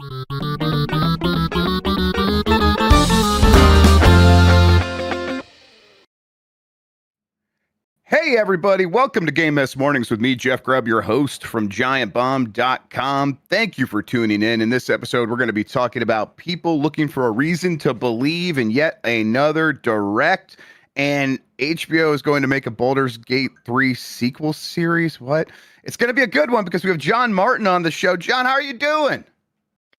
Hey everybody, welcome to Game Mess Mornings with me, Jeff Grubb, your host from giantbomb.com. Thank you for tuning in. In this episode, we're going to be talking about people looking for a reason to believe in yet another direct, and HBO is going to make a Baldur's Gate 3 sequel series. What? It's going to be a good one because we have Jon Martin on the show. Jon, how are you doing?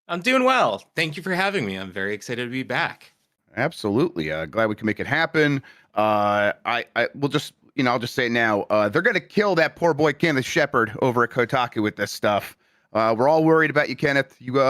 I'm doing well. Thank you for having me. I'm very excited to be back. Absolutely. Glad we can make it happen. We'll just, I'll just say now, they're going to kill that poor boy Kenneth Shepard over at Kotaku with this stuff. We're all worried about you, Kenneth. You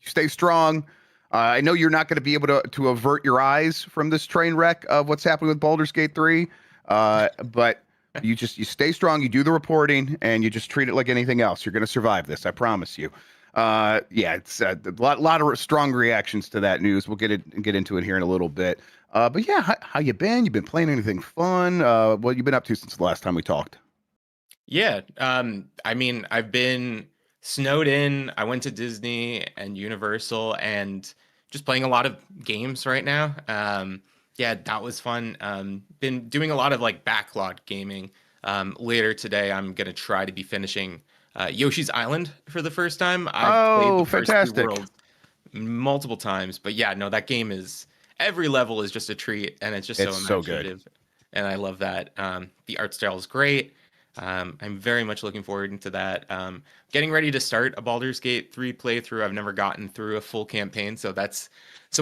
stay strong. I know you're not going to be able to avert your eyes from this train wreck of what's happening with Baldur's Gate 3. But you stay strong. You do the reporting and you just treat it like anything else. You're going to survive this. I promise you. It's a lot of strong reactions to that news. We'll get into it here in a little bit. But yeah, how you been? You been playing anything fun? What you been up to since the last time we talked? Yeah, I mean, I've been snowed in. I went to Disney and Universal and just playing a lot of games right now. Yeah, that was fun. Been doing a lot of like backlog gaming. Later today, I'm gonna try to be finishing Yoshi's Island for the first time. I've played the fantastic! First 2 worlds multiple times, but yeah, no, that game is every level is just a treat, and it's just so imaginative, so and I love that. The art style is great. I'm very much looking forward to that. Getting ready to start a Baldur's Gate 3 playthrough. I've never gotten through a full campaign, so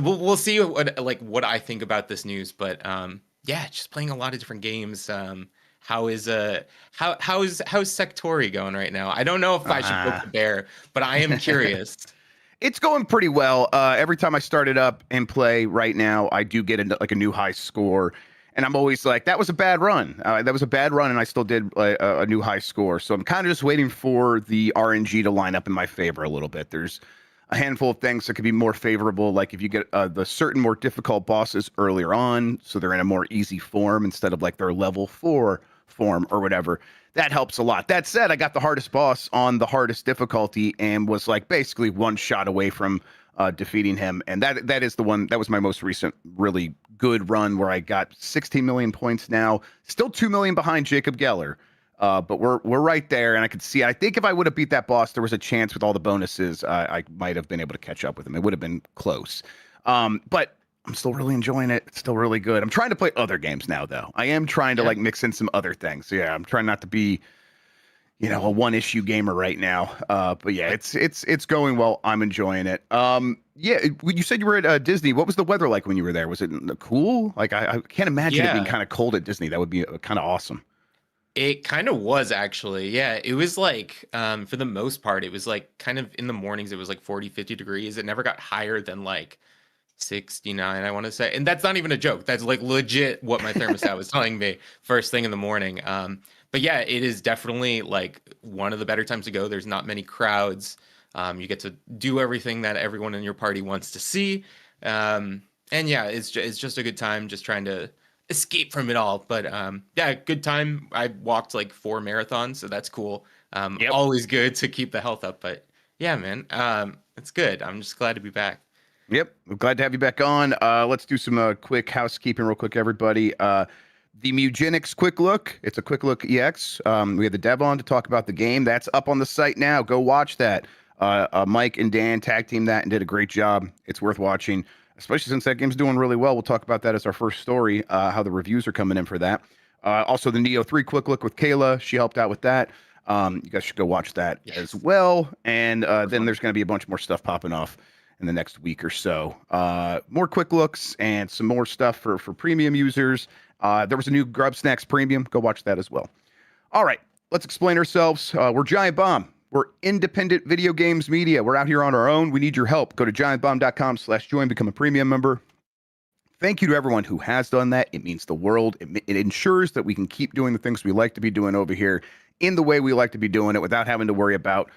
we'll see what I think about this news. But yeah, just playing a lot of different games. How's Sectori going right now? I don't know if I should poke the bear, but I am curious. It's going pretty well. Every time I start it up and play right now, I do get a new high score. And I'm always like, that was a bad run. And I still did a new high score. So I'm kind of just waiting for the RNG to line up in my favor a little bit. There's a handful of things that could be more favorable, like if you get the certain more difficult bosses earlier on, so they're in a more easy form instead of like their level 4 form or whatever. That helps a lot. That said, I got the hardest boss on the hardest difficulty and was like basically one shot away from defeating him. And that is the one that was my most recent really good run where I got 16 million points now, still 2 million behind Jacob Geller. But we're right there, and I could see. I think if I would have beat that boss, there was a chance with all the bonuses I might have been able to catch up with him. It would have been close. But I'm still really enjoying it. It's still really good. I'm trying to play other games now, though. I am trying to like mix in some other things. So, yeah, I'm trying not to be, a one-issue gamer right now. But yeah, it's going well. I'm enjoying it. Yeah, you said you were at Disney. What was the weather like when you were there? Was it cool? Like I can't imagine it being kind of cold at Disney. That would be kind of awesome. It kind of was actually. Yeah, it was like for the most part, it was like kind of in the mornings, it was like 40, 50 degrees. It never got higher than like 69, I want to say. And that's not even a joke. That's like legit what my thermostat was telling me first thing in the morning. But yeah, it is definitely like one of the better times to go. There's not many crowds. You get to do everything that everyone in your party wants to see. And yeah, it's just a good time just trying to escape from it all. But yeah, good time. I walked like 4 marathons, so that's cool. Always good to keep the health up. But yeah, man, it's good. I'm just glad to be back. Yep, I'm glad to have you back on. Let's do some quick housekeeping real quick, everybody. The Mewgenics Quick Look. It's a Quick Look EX. We had the dev on to talk about the game. That's up on the site now. Go watch that. Mike and Dan tag teamed that and did a great job. It's worth watching, especially since that game's doing really well. We'll talk about that as our first story, how the reviews are coming in for that. Also, the Neo 3 Quick Look with Kayla. She helped out with that. You guys should go watch that as well. And then there's going to be a bunch more stuff popping off in the next week or so. More quick looks and some more stuff for premium users. There was a new Grub Snacks Premium. Go watch that as well. All right, let's explain ourselves. We're Giant Bomb. We're independent video games media. We're out here on our own. We need your help. Go to giantbomb.com/join, become a premium member. Thank you to everyone who has done that. It means the world. It ensures that we can keep doing the things we like to be doing over here in the way we like to be doing it without having to worry about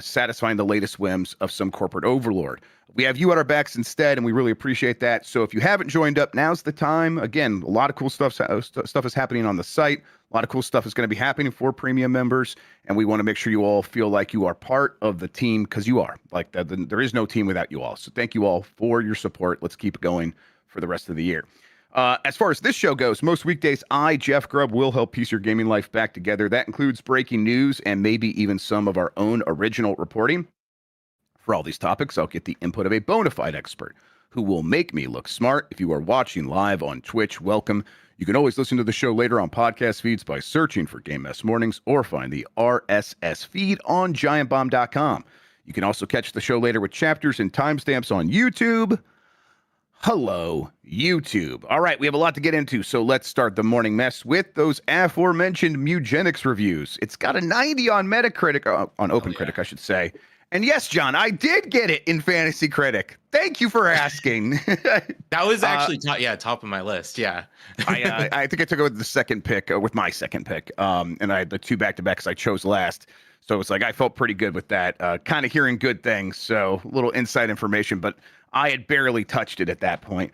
satisfying the latest whims of some corporate overlord. We have you at our backs instead, and we really appreciate that. So if you haven't joined up, now's the time. Again, a lot of cool stuff is happening on the site. A lot of cool stuff is going to be happening for premium members, and we want to make sure you all feel like you are part of the team, because you are. Like that, there is no team without you all. So thank you all for your support. Let's keep it going for the rest of the year. As far as this show goes, most weekdays, I, Jeff Grubb, will help piece your gaming life back together. That includes breaking news and maybe even some of our own original reporting. For all these topics, I'll get the input of a bona fide expert who will make me look smart. If you are watching live on Twitch, welcome. You can always listen to the show later on podcast feeds by searching for Game Mess Mornings, or find the RSS feed on giantbomb.com. You can also catch the show later with chapters and timestamps on YouTube. Hello, YouTube. All right, we have a lot to get into, so let's start the morning mess with those aforementioned Mewgenics reviews. It's got a 90 on Metacritic, on OpenCritic, I should say. And yes, John, I did get it in Fantasy Critic. Thank you for asking. That was actually top of my list. Yeah. I think I took it with the second pick, with my second pick. And I had the two back-to-back because I chose last. So it's like I felt pretty good with that. Kind of hearing good things, so a little inside information, but I had barely touched it at that point.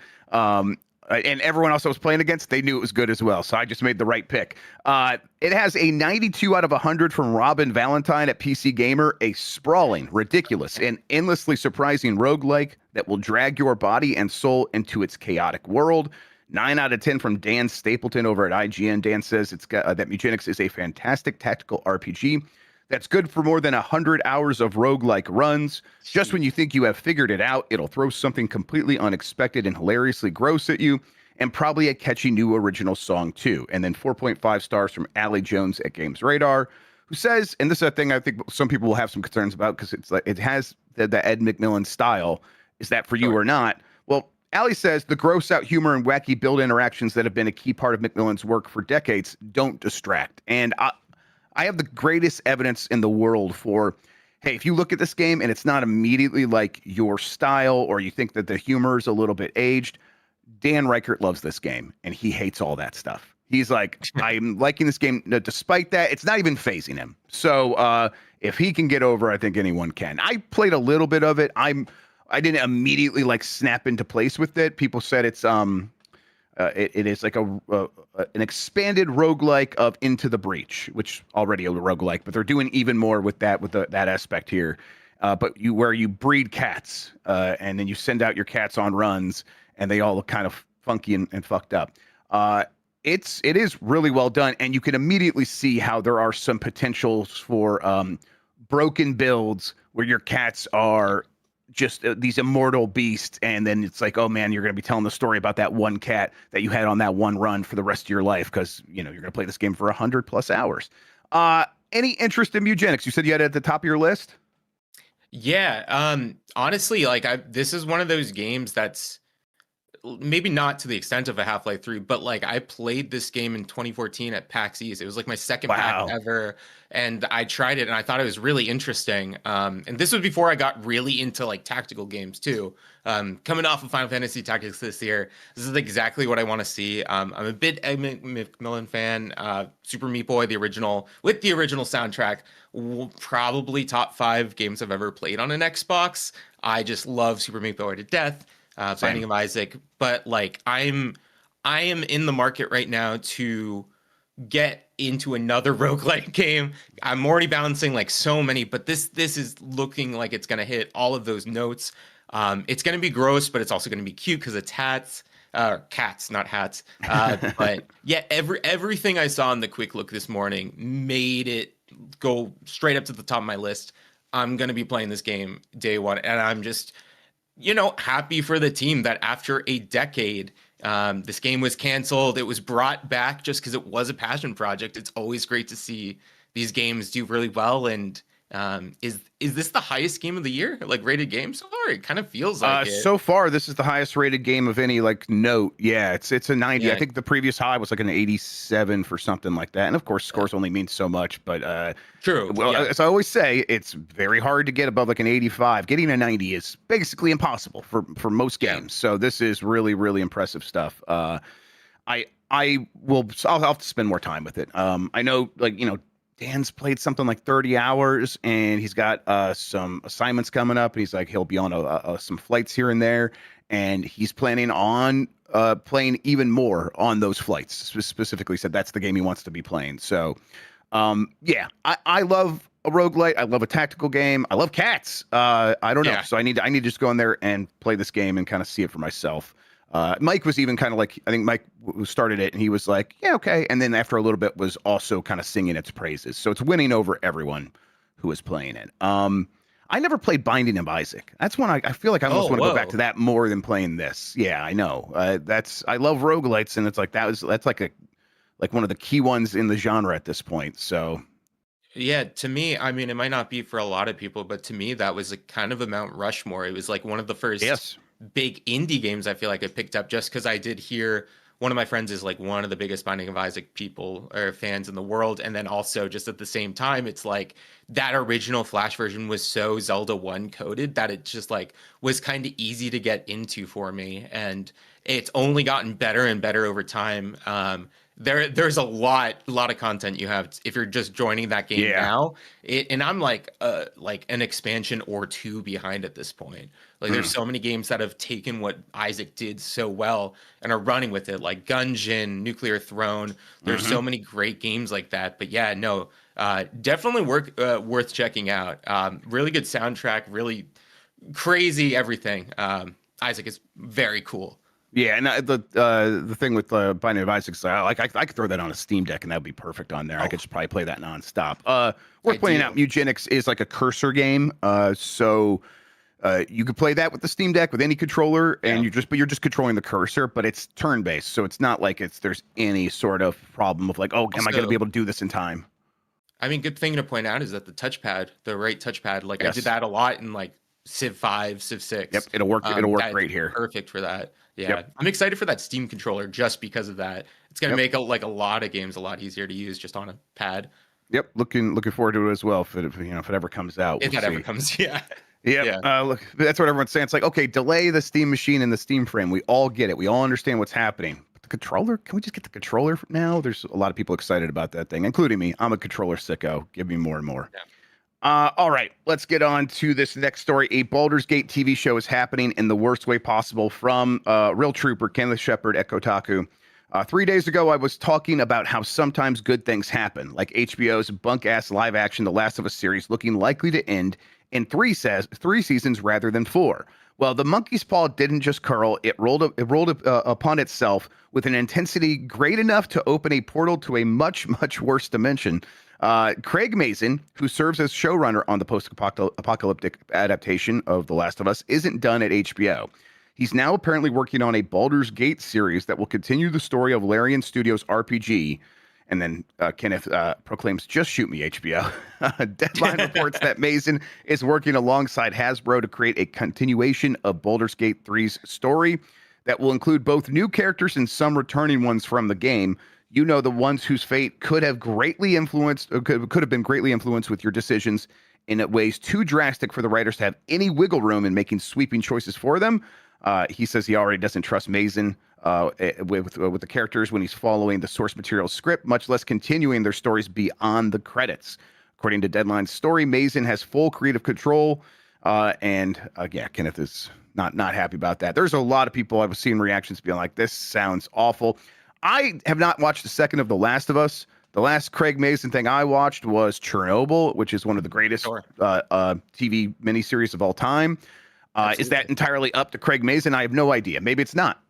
And everyone else I was playing against, they knew it was good as well. So I just made the right pick. It has a 92 out of 100 from Robin Valentine at PC Gamer, a sprawling, ridiculous, and endlessly surprising roguelike that will drag your body and soul into its chaotic world. 9 out of 10 from Dan Stapleton over at IGN. Dan says it's got, that Mewgenics is a fantastic tactical RPG that's good for more than 100 hours of roguelike runs. Just when you think you have figured it out, it'll throw something completely unexpected and hilariously gross at you, and probably a catchy new original song too. And then 4.5 stars from Allie Jones at Games Radar, who says, and this is a thing I think some people will have some concerns about, because it's like it has the Ed McMillan style. Is that for you or not? Well, Allie says the gross out humor and wacky build interactions that have been a key part of McMillan's work for decades don't distract. And I have the greatest evidence in the world for, hey, if you look at this game and it's not immediately like your style, or you think that the humor is a little bit aged, Dan Reichert loves this game and he hates all that stuff. He's like, I'm liking this game. No, despite that, it's not even phasing him. So if he can get over, I think anyone can. I played a little bit of it. I didn't immediately like snap into place with it. People said it's it is like an expanded roguelike of Into the Breach, which already a roguelike, but they're doing even more with that, that aspect here. But where you breed cats, and then you send out your cats on runs, and they all look kind of funky and fucked up. It is really well done, and you can immediately see how there are some potentials for broken builds where your cats are just these immortal beasts, and then it's like, oh man, you're going to be telling the story about that one cat that you had on that one run for the rest of your life, because you're going to play this game for 100+ hours. Any interest in Mewgenics? You said you had it at the top of your list. Yeah, honestly, like this is one of those games that's maybe not to the extent of a Half-Life 3, but like I played this game in 2014 at PAX East. It was like my second pack ever, and I tried it and I thought it was really interesting. And this was before I got really into like tactical games too. Coming off of Final Fantasy Tactics this year, this is exactly what I want to see. I'm a bit Ed McMillan fan. Super Meat Boy, the original, with the original soundtrack, probably top 5 games I've ever played on an Xbox. I just love Super Meat Boy to death. Binding of Isaac, but like I am in the market right now to get into another roguelike game. I'm already balancing like so many, but this is looking like it's gonna hit all of those notes. It's gonna be gross, but it's also gonna be cute because it's cats, not hats. But yeah, everything I saw in the quick look this morning made it go straight up to the top of my list. I'm gonna be playing this game day one, and I'm just happy for the team that after a decade, this game was canceled. It was brought back just because it was a passion project. It's always great to see these games do really well. And is this the highest game of the year, like rated game so far? It kind of feels like it. So far, this is the highest rated game of any like note. Yeah, it's a 90. Yeah. I think the previous high was like an 87 for something like that. And of course, scores only mean so much. But true. Well, as I always say, it's very hard to get above like an 85. Getting a 90 is basically impossible for most games. So this is really, really impressive stuff. I'll have to spend more time with it. I know, like, Dan's played something like 30 hours, and he's got some assignments coming up, and he's like, he'll be on some flights here and there, and he's planning on playing even more on those flights. Specifically said that's the game he wants to be playing. So, yeah, I love a roguelite. I love a tactical game. I love cats. I don't know. Yeah. So I need to just go in there and play this game and kind of see it for myself. Mike was even kind of like, I think Mike who started it, and he was like, yeah, okay. And then after a little bit was also kind of singing its praises. So it's winning over everyone who is playing it. I never played Binding of Isaac. That's one I feel like I almost Oh, want to go back whoa. to that more than playing this. Yeah, I know. I love roguelites, and it's like that's like one of the key ones in the genre at this point. So Yeah, to me, I mean, it might not be for a lot of people, but to me, that was a kind of a Mount Rushmore. It was like one of the first yes. big indie games I feel like I picked up just because I did hear one of my friends is like one of the biggest Binding of Isaac people or fans in the world. And then also just at the same time, it's like that original Flash version was so Zelda 1 coded that it just like was kind of easy to get into for me. And it's only gotten better and better over time. There's a lot of content you have if you're just joining that game Yeah. now. And I'm like an expansion or two behind at this point. Like there's Mm. so many games that have taken what Isaac did so well and are running with it, like Gungeon, Nuclear Throne. There's Hmm. so many great games like that. But yeah, no, definitely worth checking out. Really good soundtrack, really crazy everything. Isaac is very cool. Yeah, and the thing with Binding of Isaac is I could throw that on a Steam Deck and that would be perfect on there. I Oh, could just probably play that nonstop. Worth pointing out, ideal. Mewgenics is like a cursor game. So you could play that with the Steam Deck with any controller, Yeah. and you're just controlling the cursor, but it's turn based, so it's not like there's any sort of problem of like, oh, am I going to be Also, able to do this in time? I mean, good thing to point out is that the right touchpad, like I did Yes. that a lot in like Civ 5, Civ Yep. 6. It'll work. It'll work That's great here. perfect for that. Yeah. Yep. I'm excited for that Steam controller just because of that. It's gonna Yep. make a lot of games a lot easier to use just on a pad. Yep. Looking forward to it as well. If it ever comes out, If we'll that ever see. comes. Yeah. Yep. Yeah. Look, that's what everyone's saying. It's like, okay, delay the Steam machine and the Steam frame. We all get it. We all understand what's happening. But the controller, can we just get the controller now? There's a lot of people excited about that thing, including me. I'm a controller sicko. Give me more and more. Yeah. All right, let's get on to this next story. A Baldur's Gate TV show is happening in the worst way possible from Real Trooper, Kenneth Shepard at Kotaku. 3 days ago, I was talking about how sometimes good things happen, like HBO's bunk-ass live-action The Last of Us series looking likely to end in three seasons rather than four. Well, the monkey's paw didn't just curl; it rolled upon itself with an intensity great enough to open a portal to a much, much worse dimension. Craig Mazin, who serves as showrunner on the post-apocalyptic adaptation of The Last of Us, isn't done at HBO. He's now apparently working on a Baldur's Gate series that will continue the story of Larian Studios' RPG. And then Kenneth proclaims, "Just shoot me, HBO." Deadline reports that Mazin is working alongside Hasbro to create a continuation of Baldur's Gate 3's story that will include both new characters and some returning ones from the game. You know, the ones whose fate could have been greatly influenced with your decisions in ways too drastic for the writers to have any wiggle room in making sweeping choices for them. He says he already doesn't trust Mazin with the characters when he's following the source material script, much less continuing their stories beyond the credits. According to Deadline's story, Mazin has full creative control, and yeah, Kenneth is not happy about that. There's a lot of people I've seen reactions being like, "This sounds awful." I have not watched a second of The Last of Us. The last Craig Mazin thing I watched was Chernobyl, which is one of the greatest Sure. TV miniseries of all time. Is that Absolutely. entirely up to Craig Mazin? I have no idea. Maybe it's not.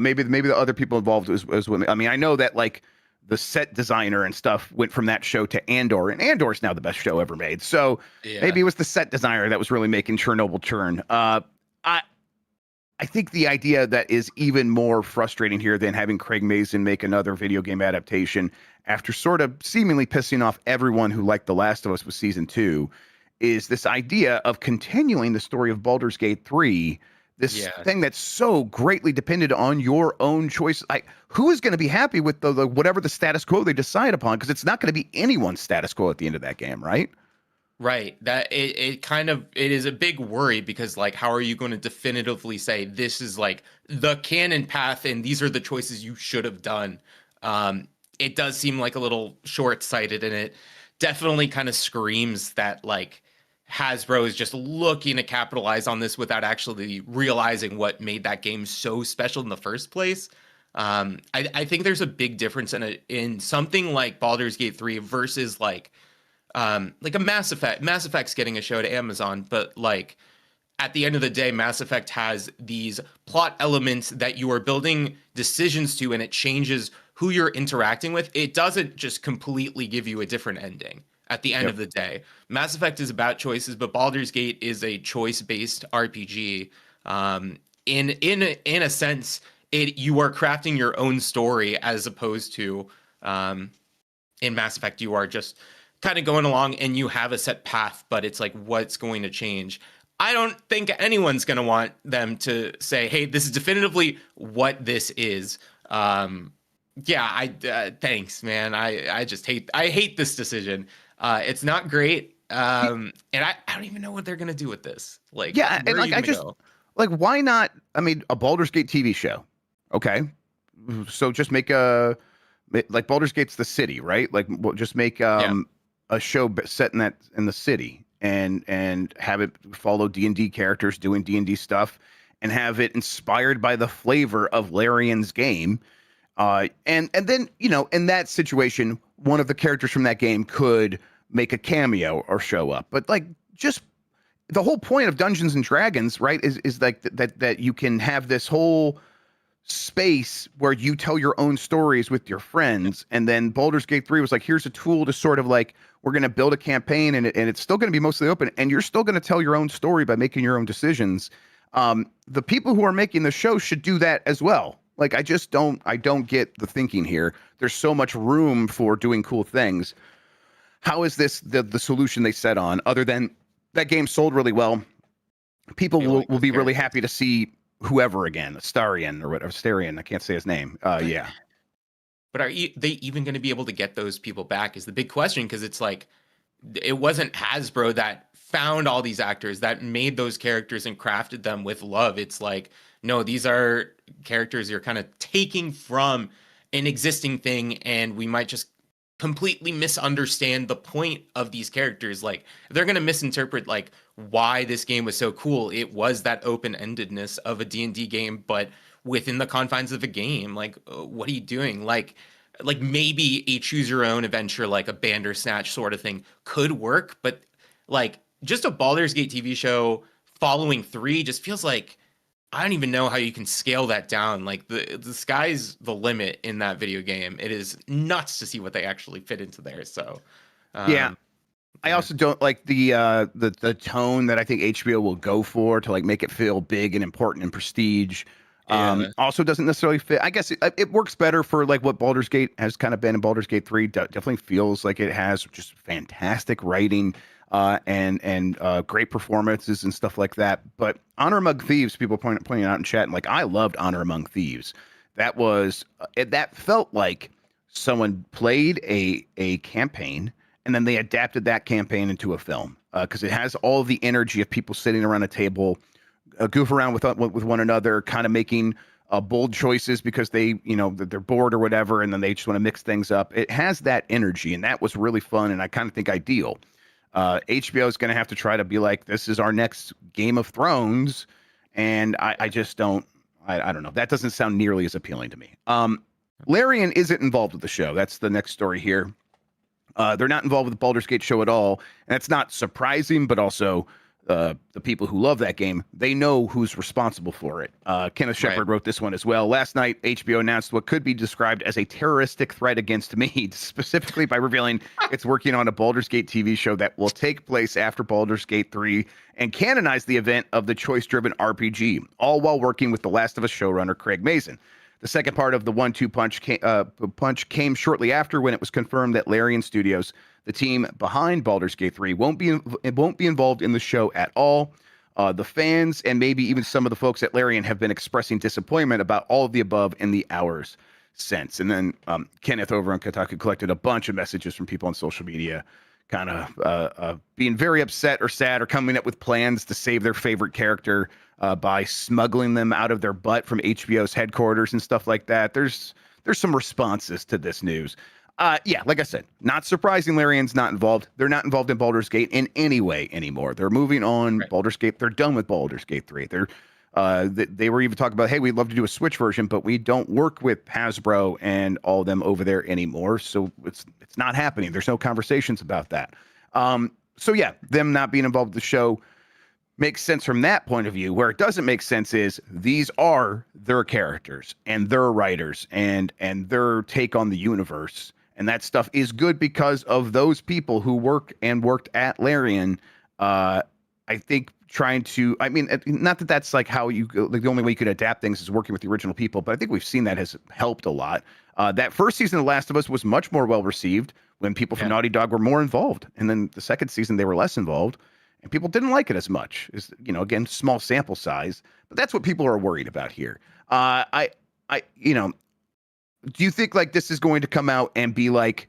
Maybe the other people involved was women. I mean, I know that like the set designer and stuff went from that show to Andor, and Andor is now the best show ever made. So Yeah. maybe it was the set designer that was really making Chernobyl churn. I think the idea that is even more frustrating here than having Craig Mazin make another video game adaptation after sort of seemingly pissing off everyone who liked The Last of Us with season 2 is this idea of continuing the story of Baldur's Gate 3, this Yeah. thing that's so greatly dependent on your own choice. Like, who is going to be happy with the whatever the status quo they decide upon? Because it's not going to be anyone's status quo at the end of that game, right? Right. That it is a big worry because like how are you going to definitively say this is like the canon path and these are the choices you should have done? It does seem like a little short-sighted and it definitely kind of screams that like Hasbro is just looking to capitalize on this without actually realizing what made that game so special in the first place. I think there's a big difference in something like Baldur's Gate 3 versus like a Mass Effect. Mass Effect's getting a show to Amazon, but like at the end of the day, Mass Effect has these plot elements that you are building decisions to, and it changes who you're interacting with. It doesn't just completely give you a different ending at the end Yep. of the day. Mass Effect is about choices, but Baldur's Gate is a choice-based RPG. In a sense, you are crafting your own story as opposed to in Mass Effect, you are just kind of going along and you have a set path, but it's like what's going to change. I don't think anyone's going to want them to say, "Hey, this is definitively what this is." Thanks, man. I just hate this decision. It's not great. And I don't even know what they're gonna do with this. Like, Yeah, where and are you like I gonna just go? like why not? I mean, a Baldur's Gate TV show. Okay, so just make like Baldur's Gate's the city, right? Like just make Yeah, a show set in the city and have it follow D&D characters doing D&D stuff and have it inspired by the flavor of Larian's game. And then, in that situation, one of the characters from that game could make a cameo or show up. But like just the whole point of Dungeons and Dragons, right, is like that you can have this whole space where you tell your own stories with your friends. And then Baldur's Gate 3 was like, here's a tool to sort of like, we're going to build a campaign and it's still going to be mostly open. And you're still going to tell your own story by making your own decisions. The people who are making the show should do that as well. Like, I don't get the thinking here. There's so much room for doing cool things. How is this the solution they set on, other than that game sold really well? People feel like will those be really characters. happy to see whoever again, Starion or whatever, Starion. I can't say his name. Yeah. But they even going to be able to get those people back? Is the big question, because it's like it wasn't Hasbro that found all these actors that made those characters and crafted them with love. It's like, no, these are characters you're kind of taking from an existing thing, and we might just completely misunderstand the point of these characters. Like, they're going to misinterpret like why this game was so cool. It was that open-endedness of a D&D game, but within the confines of a game. Like, what are you doing? Like maybe a choose your own adventure, like a Bandersnatch sort of thing, could work, but like just a Baldur's Gate TV show following 3 just feels like I don't even know how you can scale that down. Like the sky's the limit in that video game. It is nuts to see what they actually fit into there. So Yeah. um I yeah. also don't like the tone that I think HBO will go for to like make it feel big and important and prestige. Yeah. Also doesn't necessarily fit. I guess it works better for like what Baldur's Gate has kind of been, in Baldur's Gate 3 definitely feels like it has just fantastic writing and great performances and stuff like that. But Honor Among Thieves, people pointing out in chat, and like I loved Honor Among Thieves. That felt like someone played a campaign and then they adapted that campaign into a film because it has all the energy of people sitting around a table, goof around with one another, kind of making bold choices because they're bored or whatever, and then they just want to mix things up. It has that energy, and that was really fun, and I kind of think ideal. HBO is going to have to try to be like, this is our next Game of Thrones, and I just don't. I don't know. That doesn't sound nearly as appealing to me. Larian isn't involved with the show. That's the next story here. They're not involved with the Baldur's Gate show at all, and that's not surprising. But also, the people who love that game, they know who's responsible for it. Kenneth Right. Shepard wrote this one as well. Last night, HBO announced what could be described as a terroristic threat against me, specifically by revealing it's working on a Baldur's Gate TV show that will take place after Baldur's Gate 3 and canonize the event of the choice-driven RPG, all while working with The Last of Us showrunner Craig Mazin. The second part of the one-two punch came shortly after, when it was confirmed that Larian Studios, the team behind Baldur's Gate 3, won't be involved in the show at all. The fans and maybe even some of the folks at Larian have been expressing disappointment about all of the above in the hours since. And then Kenneth over on Kotaku collected a bunch of messages from people on social media kind of being very upset or sad or coming up with plans to save their favorite character by smuggling them out of their butt from HBO's headquarters and stuff like that. There's some responses to this news. Yeah, like I said, not surprising. Larian's not involved. They're not involved in Baldur's Gate in any way anymore. They're moving on. Right. Baldur's Gate. They're done with Baldur's Gate 3. They were even talking about, hey, we'd love to do a Switch version, but we don't work with Hasbro and all them over there anymore. So it's not happening. There's no conversations about that. So yeah, them not being involved with the show makes sense from that point of view. Where it doesn't make sense is these are their characters and their writers and their take on the universe. And that stuff is good because of those people who worked at Larian. I think not that that's like how like the only way you could adapt things is working with the original people, but I think we've seen that has helped a lot. That first season of Last of Us was much more well received when people from Naughty Dog were more involved. And then the second season, they were less involved and people didn't like it as much. Again, small sample size, but that's what people are worried about here. Do you think like this is going to come out and be like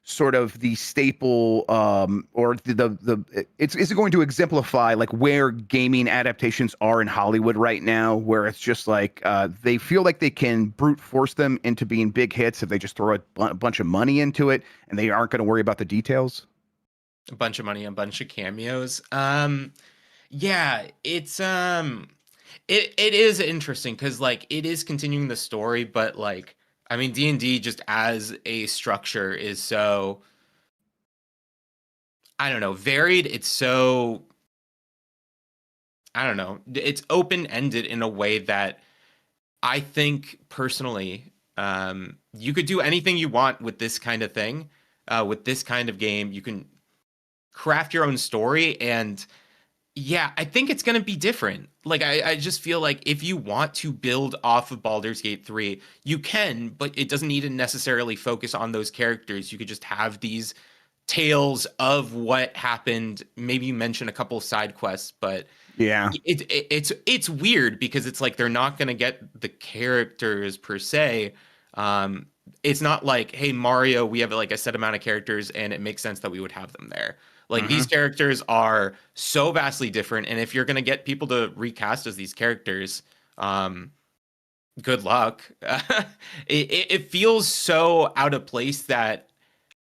sort of the staple, or is it going to exemplify like where gaming adaptations are in Hollywood right now, where it's just like they feel like they can brute force them into being big hits if they just throw a bunch of money into it and they aren't going to worry about the details? A bunch of money, a bunch of cameos. Yeah, it's it is interesting because like it is continuing the story, but like I mean D&D just as a structure is so, I don't know, varied. It's so, I don't know, it's open-ended in a way that I think personally you could do anything you want with this kind of thing, with this kind of game. You can craft your own story, and yeah, I think it's going to be different. Like, I just feel like if you want to build off of Baldur's Gate 3, you can, but it doesn't need to necessarily focus on those characters. You could just have these tales of what happened. Maybe you mention a couple side quests, but yeah, it's weird because it's like they're not going to get the characters per se. It's not like, hey, Mario, we have like a set amount of characters and it makes sense that we would have them there. Like these characters are so vastly different, and if you're gonna get people to recast as these characters, good luck. It feels so out of place that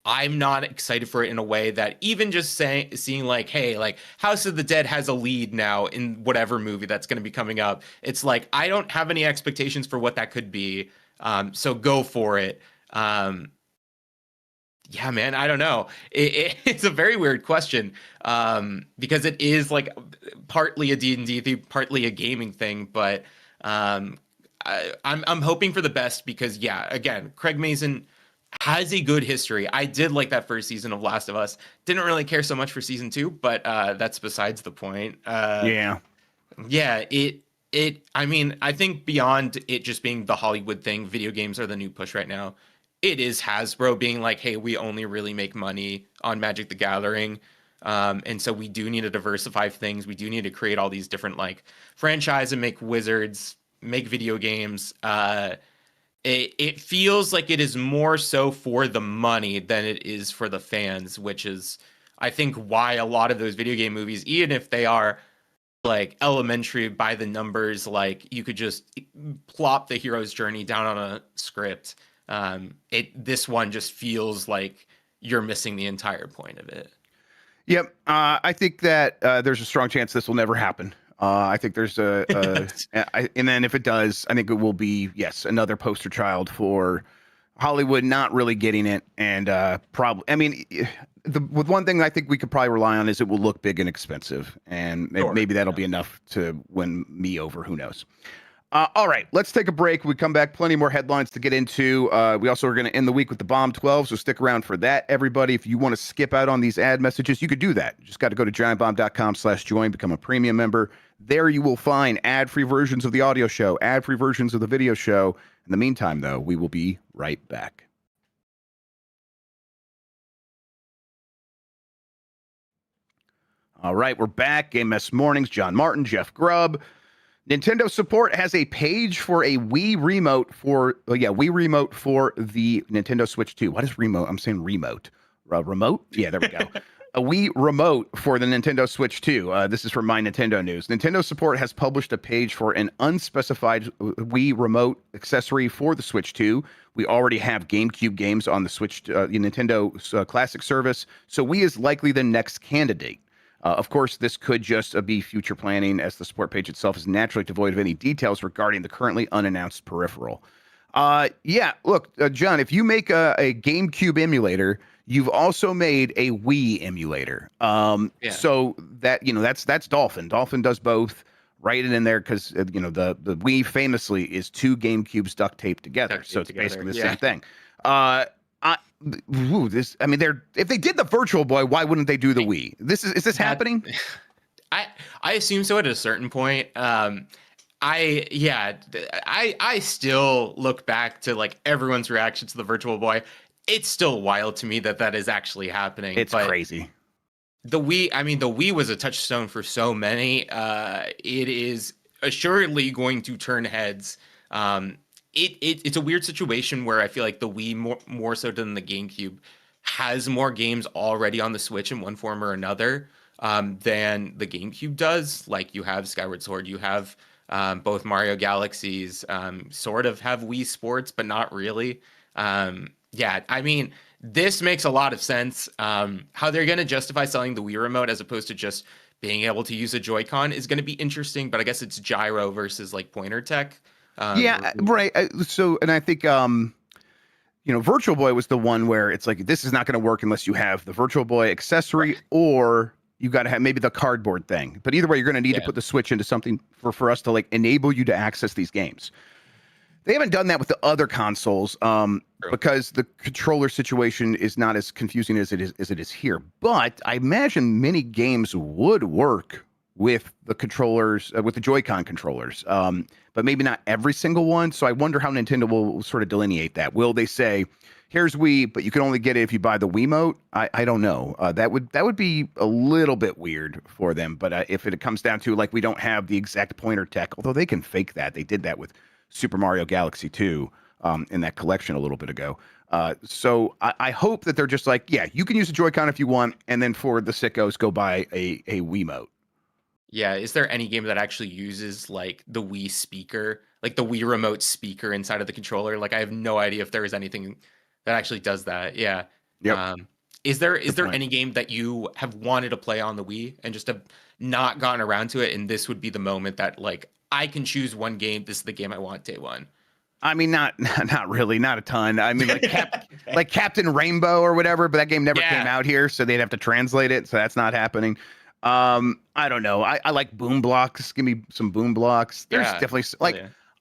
I'm not excited for it in a way that even just seeing like, hey, like House of the Dead has a lead now in whatever movie that's going to be coming up. It's like I don't have any expectations for what that could be, so go for it. Yeah, man, I don't know. It's a very weird question because it is like partly a D&D thing, partly a gaming thing. But I'm hoping for the best because, yeah, again, Craig Mazin has a good history. I did like that first season of Last of Us. Didn't really care so much for season 2, but that's besides the point. Yeah. I mean, I think beyond it just being the Hollywood thing, video games are the new push right now. It is Hasbro being like, hey, we only really make money on Magic the Gathering. And so we do need to diversify things. We do need to create all these different like franchise and make wizards, make video games. It feels like it is more so for the money than it is for the fans, which is, I think, why a lot of those video game movies, even if they are like elementary by the numbers, like you could just plop the hero's journey down on a script. This one just feels like you're missing the entire point of it. Yep. I think that there's a strong chance this will never happen. I think there's and then if it does, I think it will be, yes, another poster child for Hollywood not really getting it. And probably, I mean, with one thing I think we could probably rely on is it will look big and expensive. And maybe that'll be enough to win me over. Who knows? All right, let's take a break. We come back, plenty more headlines to get into. We also are going to end the week with the Bomb 12, so stick around for that, everybody. If you want to skip out on these ad messages, you could do that. You just got to go to giantbomb.com/join, become a premium member. There you will find ad-free versions of the audio show, ad-free versions of the video show. In the meantime, though, we will be right back. All right, we're back. Game Mess Mornings, Jon Martin, Jeff Grubb. Nintendo support has a page for a Wii remote for the Nintendo Switch 2. What is remote? I'm saying remote. Remote? Yeah, there we go. a Wii remote for the Nintendo Switch 2. This is from My Nintendo News. Nintendo Support has published a page for an unspecified Wii remote accessory for the Switch 2. We already have GameCube games on the Switch, Nintendo Classic service, so Wii is likely the next candidate. Of course, this could just be future planning, as the support page itself is naturally devoid of any details regarding the currently unannounced peripheral. Yeah, look, John, if you make a GameCube emulator, you've also made a Wii emulator. Yeah. So that, that's Dolphin. Dolphin does both. Write it in there because the Wii famously is two GameCubes duct taped together, so it's basically the same thing. If they did the Virtual Boy, why wouldn't they do the Wii? Is this happening? I assume so at a certain point. I still look back to like everyone's reaction to the Virtual Boy. It's still wild to me that is actually happening. It's crazy. The Wii was a touchstone for so many. It is assuredly going to turn heads. It's a weird situation where I feel like the Wii more so than the GameCube has more games already on the Switch in one form or another than the GameCube does. Like you have Skyward Sword, you have both Mario Galaxies, sort of have Wii Sports, but not really. This makes a lot of sense. How they're going to justify selling the Wii Remote as opposed to just being able to use a Joy-Con is going to be interesting, but I guess it's gyro versus like pointer tech. Right. So, and I think, Virtual Boy was the one where it's like, this is not going to work unless you have the Virtual Boy accessory, or you got to have maybe the cardboard thing. But either way, you're going to need to put the Switch into something for us to like enable you to access these games. They haven't done that with the other consoles because the controller situation is not as confusing as it is here. But I imagine many games would work with the controllers, with the Joy-Con controllers, but maybe not every single one. So I wonder how Nintendo will sort of delineate that. Will they say, here's Wii, but you can only get it if you buy the Wiimote? I don't know. That would be a little bit weird for them. But if it comes down to like we don't have the exact pointer tech, although they can fake that. They did that with Super Mario Galaxy 2 in that collection a little bit ago. So I hope that they're just like, yeah, you can use a Joy-Con if you want, and then for the sickos, go buy a Wiimote. Yeah, is there any game that actually uses like the Wii speaker, like the Wii remote speaker inside of the controller? Like I have no idea if there is anything that actually does that. Yeah. Yep. Is there any game that you have wanted to play on the Wii and just have not gotten around to it, and this would be the moment that like I can choose one game, this is the game I want day one? I mean, not really, not a ton. I mean, like Captain Rainbow or whatever, but that game never came out here, so they'd have to translate it, so that's not happening. I don't know. I like Boom Blocks. Give me some Boom Blocks. There's definitely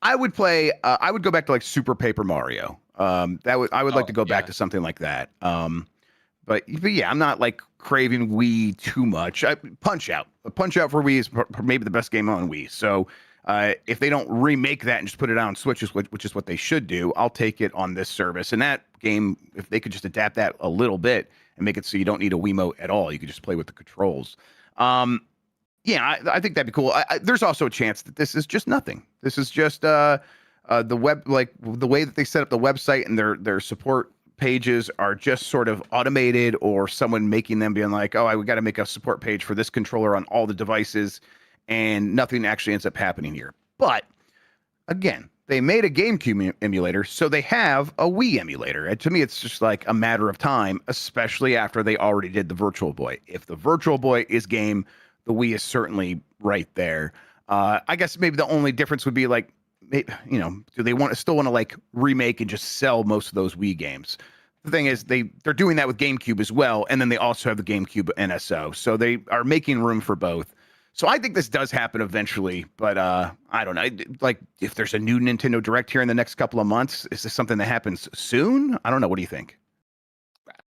I would play. I would go back to like Super Paper Mario. I would like to go back to something like that. But yeah, I'm not like craving Wii too much. Punch Out for Wii is maybe the best game on Wii. So if they don't remake that and just put it on Switch, which is what they should do, I'll take it on this service. And that game, if they could just adapt that a little bit and make it so you don't need a Wiimote at all, you could just play with the controls. I think that'd be cool. There's also a chance that this is just nothing. This is just the web, like the way that they set up the website and their support pages are just sort of automated, or someone making them being like, oh, we got to make a support page for this controller on all the devices, and nothing actually ends up happening here. But again, they made a GameCube emulator, so they have a Wii emulator. And to me, it's just like a matter of time, especially after they already did the Virtual Boy. If the Virtual Boy is game, the Wii is certainly right there. I guess maybe the only difference would be like, do they still want to like remake and just sell most of those Wii games? The thing is, they're doing that with GameCube as well, and then they also have the GameCube NSO, so they are making room for both. So I think this does happen eventually, but I don't know. Like, if there's a new Nintendo Direct here in the next couple of months, is this something that happens soon? I don't know. What do you think?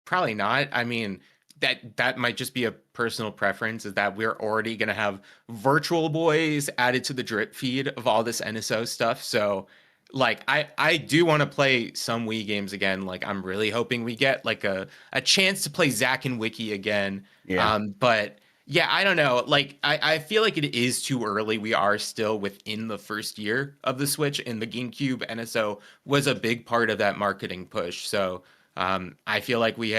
Probably not. I mean, that might just be a personal preference, is that we're already going to have Virtual Boys added to the drip feed of all this NSO stuff. So, like, I do want to play some Wii games again. Like, I'm really hoping we get, like, a chance to play Zack and Wiki again. Yeah. But... yeah, I don't know. Like, I feel like it is too early. We are still within the first year of the Switch, and the GameCube NSO was a big part of that marketing push. So I feel like we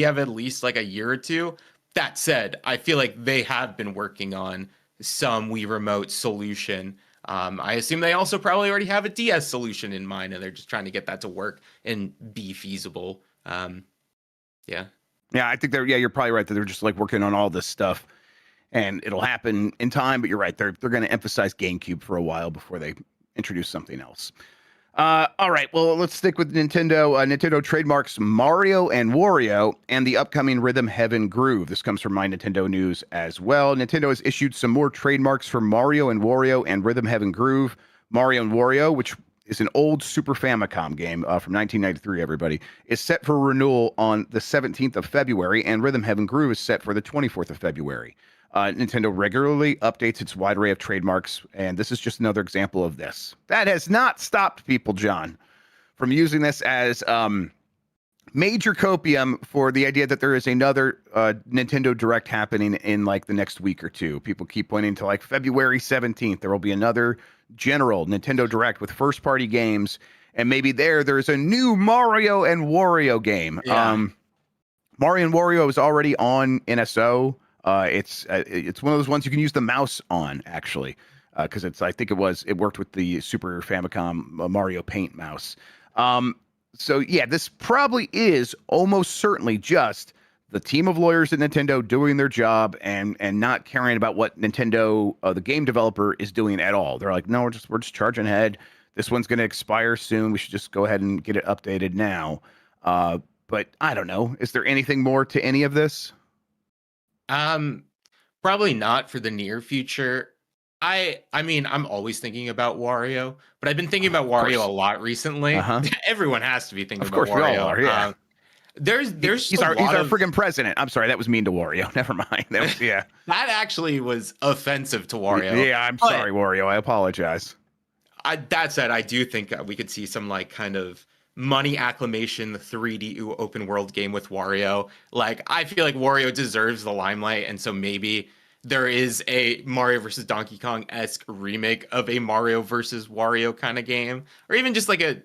have at least like a year or two That said, I feel like they have been working on some Wii Remote solution. I assume they also probably already have a DS solution in mind, and they're just trying to get that to work and be feasible. Yeah. Yeah, I think you're probably right that they're just like working on all this stuff and it'll happen in time, but you're right. They're going to emphasize GameCube for a while before they introduce something else. All right, well, let's stick with Nintendo. Nintendo trademarks Mario and Wario and the upcoming Rhythm Heaven Groove. This comes from My Nintendo News as well. Nintendo has issued some more trademarks for Mario and Wario and Rhythm Heaven Groove. Mario and Wario, which is an old Super Famicom game from 1993, everybody, is set for renewal on the 17th of February, and Rhythm Heaven Groove is set for the 24th of February. Nintendo regularly updates its wide array of trademarks, and this is just another example of this. That has not stopped people, John, from using this as major copium for the idea that there is another Nintendo Direct happening in like the next week or two. People keep pointing to like February 17th. There will be another general Nintendo Direct with first-party games, and maybe there's a new Mario and Wario game. Yeah. Mario and Wario is already on NSO. It's one of those ones you can use the mouse on, actually, because I think it worked with the Super Famicom Mario Paint mouse. So yeah, this probably is almost certainly just the team of lawyers at Nintendo doing their job and not caring about what Nintendo, the game developer, is doing at all. They're like, no, we're just charging ahead. This one's going to expire soon. We should just go ahead and get it updated now. But I don't know. Is there anything more to any of this? Probably not for the near future. I mean, I'm always thinking about Wario, but I've been thinking about Wario a lot recently. Uh-huh. Everyone has to be thinking Of about course, Wario. we all are, yeah. There's he's our friggin' president. I'm sorry, that was mean to Wario. Never mind. That was, yeah. That actually was offensive to Wario. Yeah, I'm sorry, Wario. I apologize. That said, I do think we could see some like kind of money acclamation 3D open world game with Wario. Like, I feel like Wario deserves the limelight, and so maybe there is a Mario versus Donkey Kong-esque remake of a Mario versus Wario kind of game, or even just like a,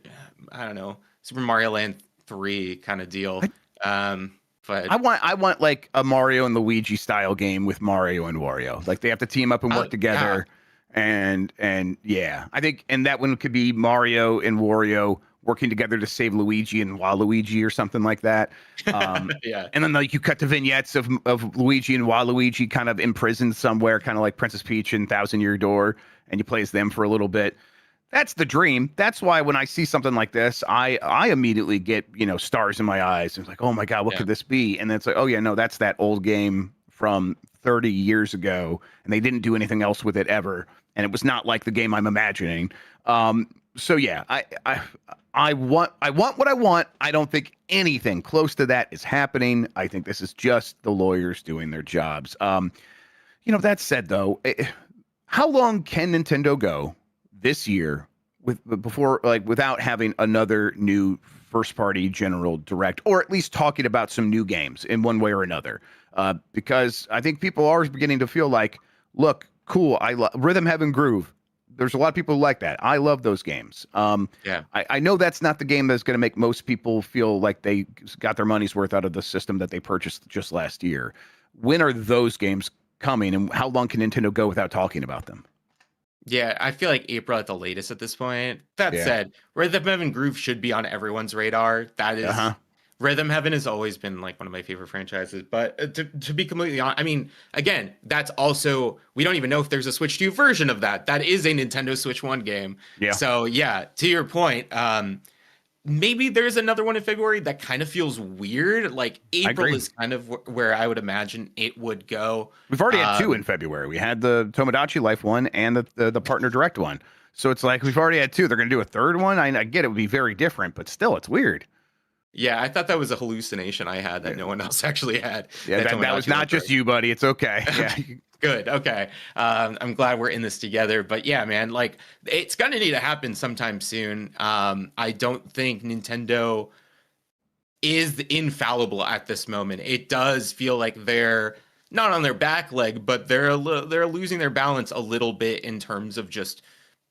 I don't know, Super Mario Land 3 kind of deal. But I want like a Mario and Luigi style game with Mario and Wario. Like they have to team up and work together. Yeah. And yeah, I think, and that one could be Mario and Wario working together to save Luigi and Waluigi or something like that. Yeah. And then like you cut to vignettes of Luigi and Waluigi kind of imprisoned somewhere, kind of like Princess Peach and Thousand Year Door, and you play as them for a little bit. That's the dream. That's why when I see something like this, I immediately get, stars in my eyes. It's like, oh my God, what could this be? And then it's like, oh yeah, no, that's that old game from 30 years ago, and they didn't do anything else with it ever. And it was not like the game I'm imagining. So yeah, I want what I want. I don't think anything close to that is happening. I think this is just the lawyers doing their jobs. That said though, how long can Nintendo go this year without having another new first party general direct, or at least talking about some new games in one way or another? Because I think people are beginning to feel like, look, cool, Rhythm Heaven Groove. There's a lot of people who like that. I love those games. Yeah. I know that's not the game that's going to make most people feel like they got their money's worth out of the system that they purchased just last year. When are those games coming, and how long can Nintendo go without talking about them? Yeah, I feel like April at the latest at this point. That said, Rhythm Heaven Groove should be on everyone's radar. That is, Rhythm Heaven has always been like one of my favorite franchises. But to be completely honest, I mean, again, that's also, we don't even know if there's a Switch 2 version of that. That is a Nintendo Switch 1 game. Yeah. So yeah, to your point, maybe there's another one in February. That kind of feels weird. Like April is kind of where I would imagine it would go. We've already had two in February. We had the Tomodachi Life one and the Partner Direct one. So it's like we've already had two. They're going to do a third one. I get it would be very different, but still, it's weird. Yeah, I thought that was a hallucination I had that no one else actually had. Yeah, that was not just you, buddy. It's okay. Yeah. Good. Okay. I'm glad we're in this together. But yeah, man, like it's going to need to happen sometime soon. I don't think Nintendo is infallible at this moment. It does feel like they're not on their back leg, but they're losing their balance a little bit in terms of just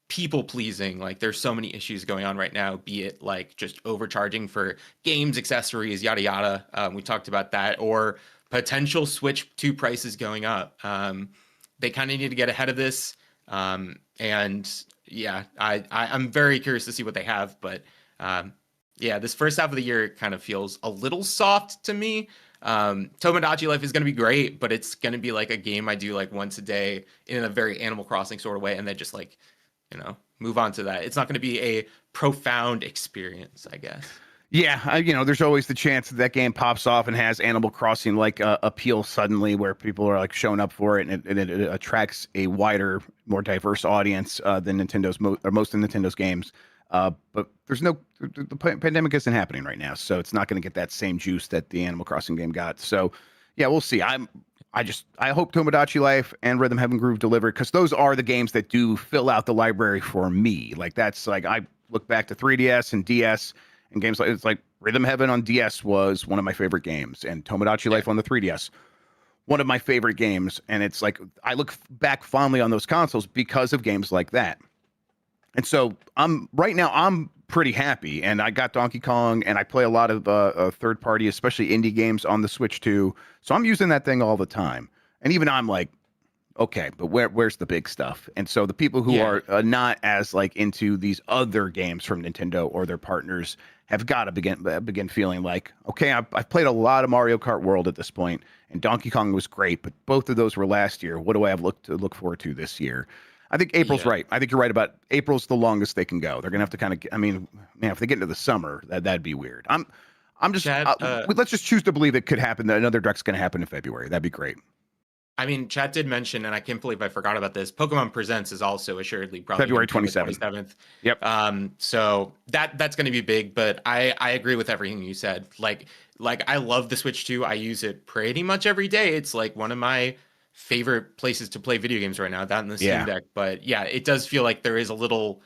people pleasing. Like there's so many issues going on right now, be it like just overcharging for games, accessories, yada yada. We talked about that, or potential Switch 2 prices going up. They kind of need to get ahead of this. And yeah, I'm very curious to see what they have. But yeah, this first half of the year kind of feels a little soft to me. Tomodachi Life is going to be great, but it's going to be like a game I do like once a day in a very Animal Crossing sort of way, and then just like, move on to that. It's not going to be a profound experience, I guess. Yeah, there's always the chance that game pops off and has Animal Crossing like appeal suddenly, where people are like showing up for it, and it attracts a wider, more diverse audience than Nintendo's most of Nintendo's games. But there's the pandemic isn't happening right now, so it's not going to get that same juice that the Animal Crossing game got. So yeah, we'll see. I hope Tomodachi Life and Rhythm Heaven Groove deliver, because those are the games that do fill out the library for me. Like that's like, I look back to 3DS and DS. And games like, it's like Rhythm Heaven on DS was one of my favorite games, and Tomodachi Life on the 3DS, one of my favorite games. And it's like, I look back fondly on those consoles because of games like that. And so right now I'm pretty happy, and I got Donkey Kong, and I play a lot of third party, especially indie games on the Switch too. So I'm using that thing all the time. And even I'm like, okay, but where's the big stuff? And so the people who are not as like into these other games from Nintendo or their partners have got to begin feeling like, okay, I've played a lot of Mario Kart World at this point, and Donkey Kong was great, but both of those were last year. What do I have to look forward to this year? I think April's right. I think you're right about April's the longest they can go. They're gonna have to kind of, I mean, man, if they get into the summer, that'd be weird. I'm just Chad, let's just choose to believe it could happen. That another Direct's gonna happen in February. That'd be great. I mean, Chat did mention, and I can't believe I forgot about this, Pokemon Presents is also assuredly probably February 27th. Yep. So that's going to be big, but I agree with everything you said. Like I love the Switch 2. I use it pretty much every day. It's like one of my favorite places to play video games right now, that and the Steam Deck. But yeah, it does feel like there is a little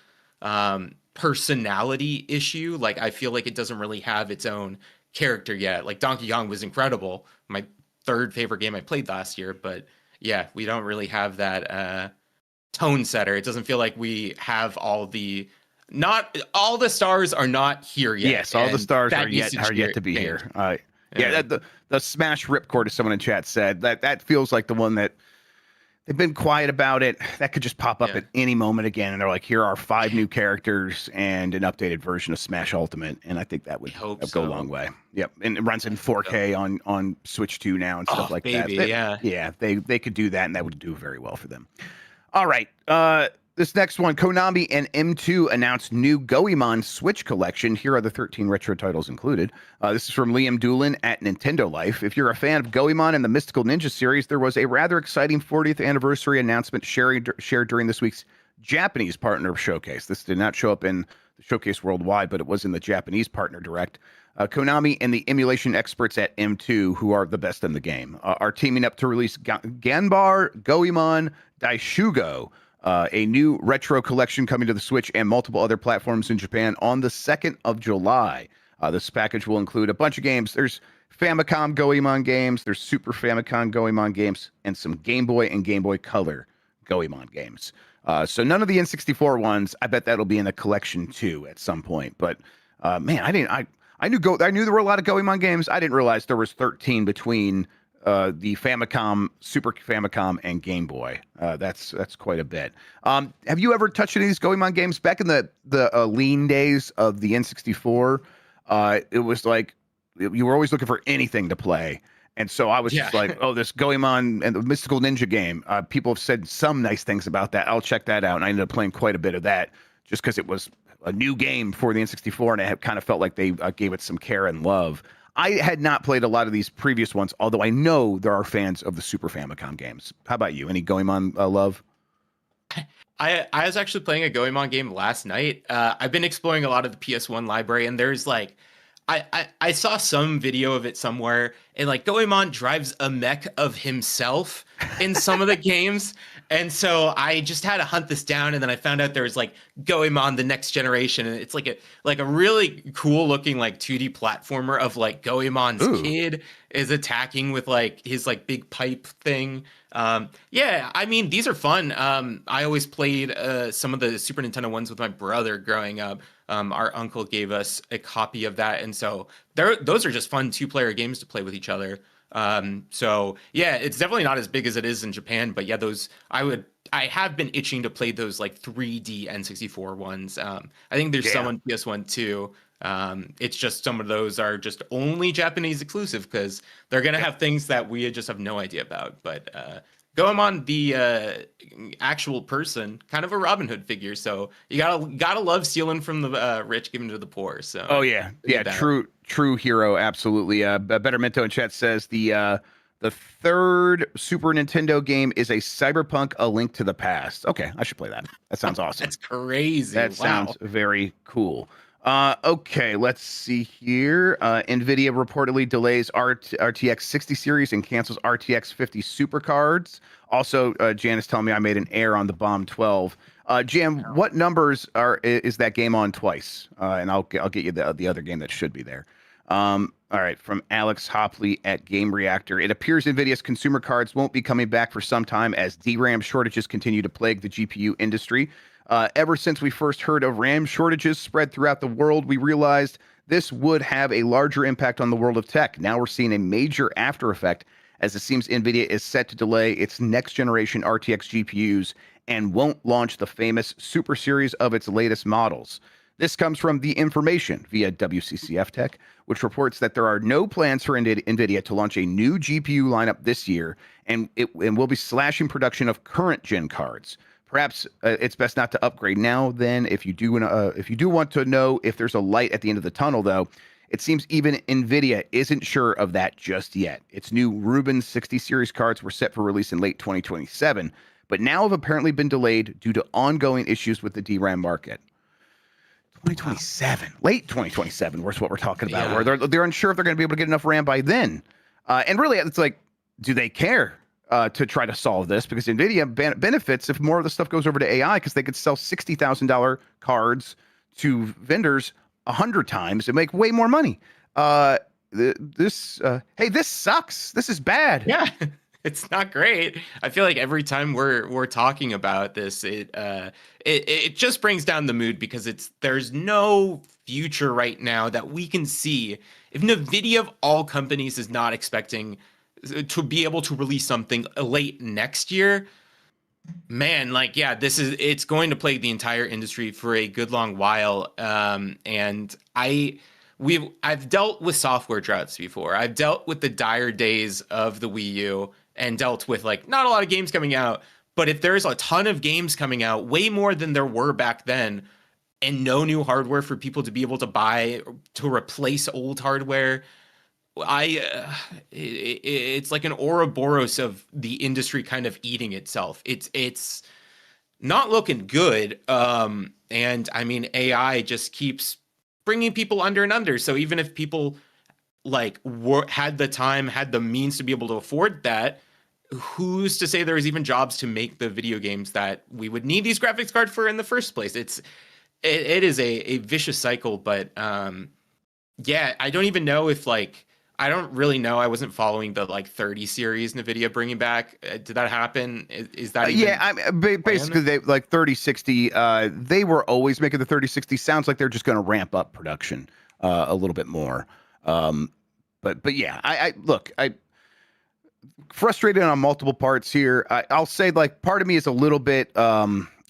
personality issue. Like I feel like it doesn't really have its own character yet. Like Donkey Kong was incredible. My third favorite game I played last year, but yeah, we don't really have that tone setter. It doesn't feel like we have not all the stars are not here yet. Yes, all the stars are yet to be here. Yeah, the Smash Ripcord, as someone in chat said, that feels like the one that they've been quiet about it. That could just pop up at any moment again, and they're like, here are 5 new characters and an updated version of Smash Ultimate, and I think that would go a long way. Yep, and it runs in 4K on Switch 2 now and stuff like that. Yeah, they could do that, and that would do very well for them. All right, this next one, Konami and M2 announced new Goemon Switch collection. Here are the 13 retro titles included. This is from Liam Doolin at Nintendo Life. If you're a fan of Goemon and the Mystical Ninja series, there was a rather exciting 40th anniversary announcement shared during this week's Japanese partner showcase. This did not show up in the showcase worldwide, but it was in the Japanese partner direct. Konami and the emulation experts at M2, who are the best in the game, are teaming up to release Ganbar Goemon Daishugo, a new retro collection coming to the Switch and multiple other platforms in Japan on the 2nd of July. This package will include a bunch of games. There's Famicom Goemon games, there's Super Famicom Goemon games, and some Game Boy and Game Boy Color Goemon games. So none of the N64 ones. I bet that'll be in the collection too at some point. But man, I knew there were a lot of Goemon games. I didn't realize there was 13 between the Famicom, Super Famicom, and Game Boy. That's quite a bit. Have you ever touched any of these Goemon games? Back in the lean days of the N64, it was like you were always looking for anything to play. And so I was just like, oh, this Goemon and the Mystical Ninja game. People have said some nice things about that. I'll check that out. And I ended up playing quite a bit of that just because it was a new game for the N64, and it kind of felt like they gave it some care and love. I had not played a lot of these previous ones, although I know there are fans of the Super Famicom games. How about you? Any Goemon love? I was actually playing a Goemon game last night. I've been exploring a lot of the PS1 library, and there's like, I saw some video of it somewhere, and like Goemon drives a mech of himself in some of the games. And so I just had to hunt this down, and then I found out there was like Goemon the Next Generation, and it's like a really cool looking like 2D platformer of like Goemon's kid is attacking with like his like big pipe thing. Yeah, I mean these are fun. I always played some of the Super Nintendo ones with my brother growing up. Our uncle gave us a copy of that, and so those are just fun 2-player games to play with each other. So yeah, it's definitely not as big as it is in Japan, but yeah, I have been itching to play those like 3D N64 ones. I think there's some Yeah. on PS1 too. It's just some of those are just only Japanese exclusive because they're gonna have things that we just have no idea about. But Goemon, the actual person, kind of a Robin Hood figure, so you gotta love stealing from the rich, giving to the poor. So Oh yeah, look yeah, at that. true hero, absolutely. Bettermento in chat says the third Super Nintendo game is a Cyberpunk: A Link to the Past. Okay, I should play that. That sounds awesome. That's crazy. That sounds Wow. very cool. Okay, let's see here. Nvidia reportedly delays RTX 60 series and cancels RTX 50 supercards. Also, Jan is telling me I made an error on the Bomb 12. Jan, what numbers is that game on twice? And I'll get you the other game that should be there. All right, from Alex Hopley at Game Reactor. It appears Nvidia's consumer cards won't be coming back for some time as DRAM shortages continue to plague the GPU industry. Ever since we first heard of RAM shortages spread throughout the world, we realized this would have a larger impact on the world of tech. Now we're seeing a major after effect as it seems Nvidia is set to delay its next generation RTX GPUs and won't launch the famous Super Series of its latest models. This comes from The Information via WCCF Tech, which reports that there are no plans for Nvidia to launch a new GPU lineup this year, and will be slashing production of current gen cards. Perhaps it's best not to upgrade now. Then, if you do want to know if there's a light at the end of the tunnel, though, it seems even Nvidia isn't sure of that just yet. Its new Rubin 60 series cards were set for release in late 2027, but now have apparently been delayed due to ongoing issues with the DRAM market. 2027, late 2027 was what we're talking about, Yeah. where they're unsure if they're going to be able to get enough RAM by then. And really, it's like, do they care to try to solve this? Because NVIDIA benefits if more of the stuff goes over to AI, because they could sell $60,000 cards to vendors 100 times and make way more money. Hey, this sucks. This is bad. Yeah. It's not great. I feel like every time we're talking about this, it just brings down the mood because there's no future right now that we can see. If Nvidia of all companies is not expecting to be able to release something late next year, man, like yeah, it's going to plague the entire industry for a good long while. And I've dealt with software droughts before. I've dealt with the dire days of the Wii U and dealt with like not a lot of games coming out. But if there's a ton of games coming out, way more than there were back then, and no new hardware for people to be able to buy to replace old hardware, it's like an Ouroboros of the industry kind of eating itself. It's not looking good. And I mean, AI just keeps bringing people under and under. So even if people like had the time, had the means to be able to afford that, who's to say there is even jobs to make the video games that we would need these graphics cards for in the first place? It is a vicious cycle, but yeah, I don't even know if like I don't really know. I wasn't following the like 30 series Nvidia bringing back. Did that happen? Is that even basically they like 3060. They were always making the 3060. Sounds like they're just going to ramp up production a little bit more. But yeah, I look, I frustrated on multiple parts here. I'll say like part of me is a little bit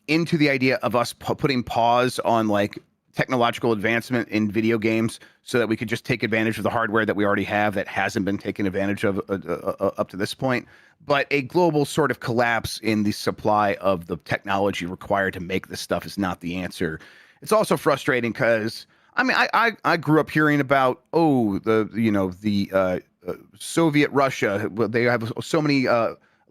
into the idea of us putting pause on like technological advancement in video games so that we could just take advantage of the hardware that we already have that hasn't been taken advantage of up to this point. But a global sort of collapse in the supply of the technology required to make this stuff is not the answer. It's also frustrating because I mean, I grew up hearing about the Soviet Russia. They have so many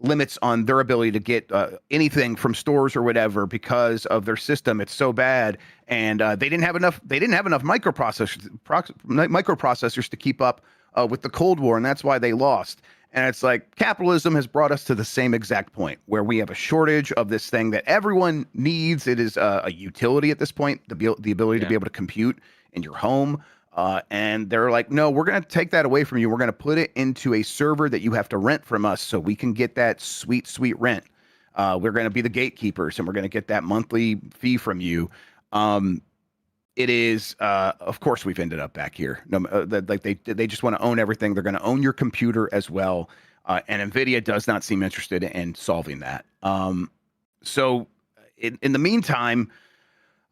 limits on their ability to get anything from stores or whatever because of their system. It's so bad, and they didn't have enough. They didn't have enough microprocessors to keep up with the Cold War, and that's why they lost. And it's like capitalism has brought us to the same exact point where we have a shortage of this thing that everyone needs. It is a utility at this point, the ability to be able to compute in your home. And they're like, no, we're going to take that away from you. We're going to put it into a server that you have to rent from us so we can get that sweet, sweet rent. We're going to be the gatekeepers and we're going to get that monthly fee from you. it is, of course, we've ended up back here. No, like they just want to own everything. They're going to own your computer as well, and Nvidia does not seem interested in solving that. So, in the meantime,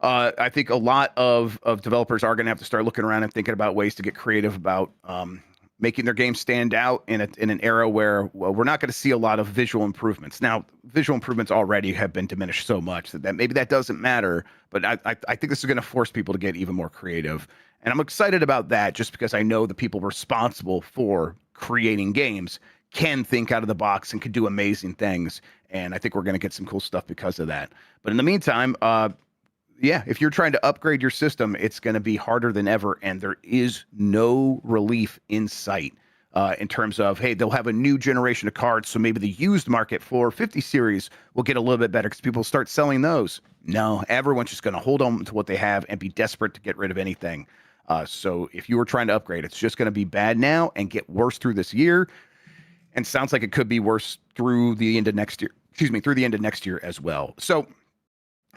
I think a lot of developers are going to have to start looking around and thinking about ways to get creative about making their games stand out in an era where, well, we're not going to see a lot of visual improvements. Now, visual improvements already have been diminished so much that maybe that doesn't matter. But I think this is going to force people to get even more creative. And I'm excited about that just because I know the people responsible for creating games can think out of the box and can do amazing things. And I think we're going to get some cool stuff because of that. But in the meantime, yeah, if you're trying to upgrade your system, it's going to be harder than ever, and there is no relief in sight in terms of, hey, they'll have a new generation of cards, so maybe the used market for 50 series will get a little bit better because people start selling those. No, everyone's just going to hold on to what they have and be desperate to get rid of anything. So if you were trying to upgrade, it's just going to be bad now and get worse through this year, and sounds like it could be worse through the end of next year. Excuse me, through the end of next year as well. So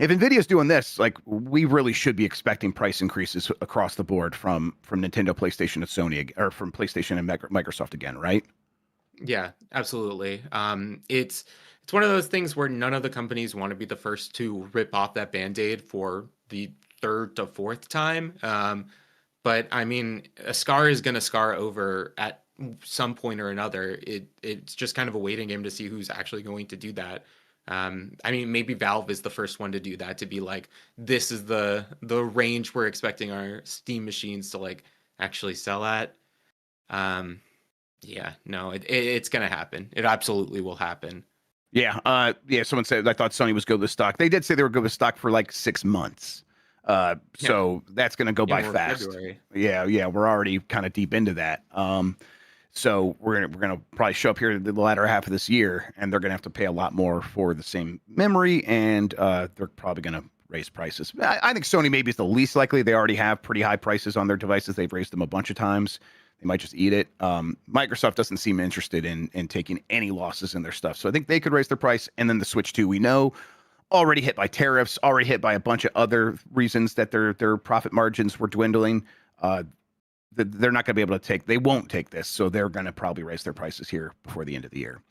if Nvidia's doing this, like, we really should be expecting price increases across the board from Nintendo, PlayStation, and Sony, or from PlayStation and Microsoft again, right? Yeah, absolutely. It's one of those things where none of the companies want to be the first to rip off that band-aid for the third to fourth time. But I mean, a scar is going to scar over at some point or another. It's just kind of a waiting game to see who's actually going to do that. I mean, maybe Valve is the first one to do that, to be like, this is the range we're expecting our Steam machines to like actually sell at. Um, yeah, no, it's gonna happen. It absolutely will happen. Yeah. Yeah. Someone said I thought Sony was good with stock. They did say they were good with stock for like 6 months. Yeah, So that's going to go yeah, by we're fast. February. Yeah. Yeah. We're already kind of deep into that. So we're gonna probably show up here in the latter half of this year, and they're gonna have to pay a lot more for the same memory, and they're probably gonna raise prices. I think Sony maybe is the least likely. They already have pretty high prices on their devices. They've raised them a bunch of times. They might just eat it. Microsoft doesn't seem interested in taking any losses in their stuff, so I think they could raise their price. And then the Switch 2, we know, already hit by tariffs, already hit by a bunch of other reasons that their profit margins were dwindling. They're not going to be able to take, they won't take this, so they're going to probably raise their prices here before the end of the year.